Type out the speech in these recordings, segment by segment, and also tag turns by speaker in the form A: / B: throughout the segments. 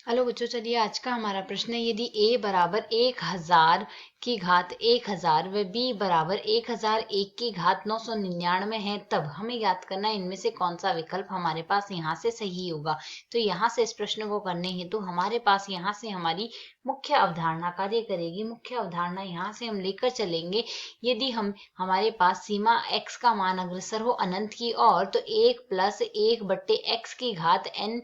A: Hello बच्चों, चलिए आज का हमारा प्रश्न है, यदि a बराबर 1000 की घात 1000 व b बराबर 1001 की घात 999 है, तब हमें याद करना है इनमें से कौन सा विकल्प हमारे पास यहाँ से सही होगा। तो यहाँ से इस प्रश्न को करने हेतु तो हमारे पास यहाँ से हमारी मुख्य अवधारणा कार्य करेगी। मुख्य अवधारणा यहाँ से हम लेकर चलेंगे, यदि हमारे पास सीमा x का मान अग्रसर हो अनंत की ओर, तो 1 प्लस 1 बट्टे x की घात n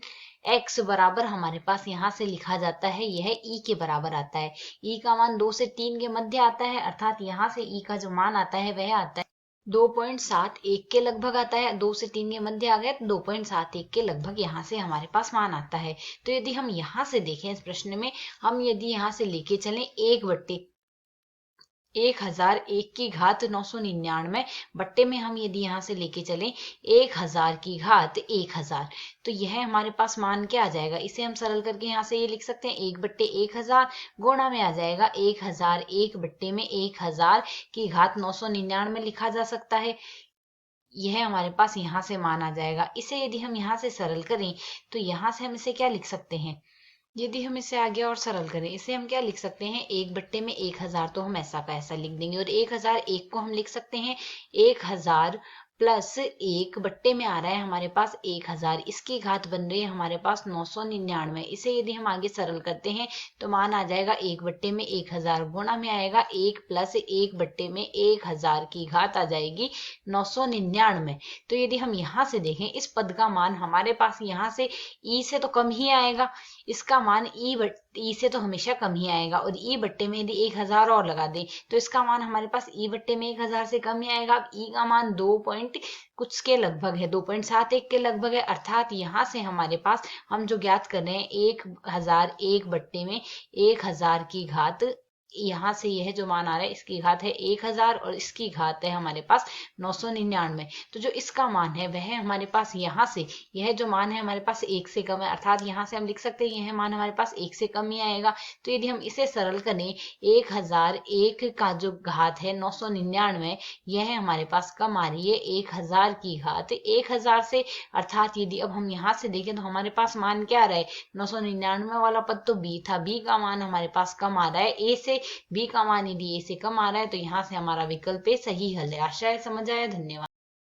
A: x बराबर हमारे पास यहाँ से लिखा जाता है, यह e के बराबर आता है। e का मान 2 से 3 के मध्य आता है, अर्थात यहाँ से e का जो मान आता है वह आता है 2.71 के लगभग आता है। 2 से 3 के मध्य आ गया तो 2.71 के लगभग यहाँ से हमारे पास मान आता है। तो यदि हम यहाँ से देखें इस प्रश्न में, हम यदि यहाँ से लेके चलें 1 बट्टे 1001 की घात 999 बट्टे में हम यदि यहाँ से लेके चलें 1000 की घात 1000, तो यह हमारे पास मान क्या आ जाएगा। इसे हम सरल करके यहाँ से ये लिख सकते हैं 1 बट्टे 1000 गुणा में आ जाएगा 1001 बट्टे में 1000 की घात 999 लिखा जा सकता है। यह हमारे पास यहाँ से मान आ जाएगा। इसे यदि हम यहाँ से सरल करें तो यहाँ से हम इसे क्या लिख सकते हैं, यदि हम इसे आगे और सरल करें, इसे हम क्या लिख सकते हैं 1 बट्टे में 1000, तो हम ऐसा का ऐसा लिख देंगे, और 1001 को हम लिख सकते हैं 1000 प्लस 1 बट्टे में आ रहा है हमारे पास 1000, इसकी घात बन रही है हमारे पास 999। इसे यदि हम आगे सरल करते हैं तो मान आ जाएगा 1 बट्टे में 1000 गुणा में आएगा 1 प्लस 1 बट्टे में 1000 की घात आ जाएगी 999। तो यदि हम यहाँ से देखें इस पद का मान हमारे पास यहाँ से ई से तो कम ही आएगा, इसका मान ई से तो हमेशा कम ही आएगा, और ई बट्टे में यदि 1000 और लगा दें तो इसका मान हमारे पास ई बट्टे में 1000 से कम ही आएगा। अब ई का मान 2 पॉइंट कुछ के लगभग है, 2.71 के लगभग है, अर्थात यहाँ से हमारे पास हम जो ज्ञात कर रहे हैं 1001 बट्टे में 1000 की घात, यहाँ से यह जो मान आ रहा है इसकी घात है 1000 और इसकी घात है हमारे पास 999। तो जो इसका मान है वह हमारे पास यहाँ से यह जो मान है हमारे पास 1 से कम है, अर्थात यहाँ से हम लिख सकते हैं यह मान हमारे पास 1 से कम ही आएगा। तो यदि हम इसे सरल करें 1001 का जो घात है 999, यह हमारे पास कम आ रही है 1000 की घात 1000 से, अर्थात यदि अब हम यहाँ से देखें तो हमारे पास मान क्या आ रहा है 999 वाला पद तो b था, b का मान हमारे पास कम आ रहा है a से, b का मान यदि a से कम आ रहा है तो यहाँ से हमारा विकल्प ए सही हल है। आशा है समझ आया। धन्यवाद।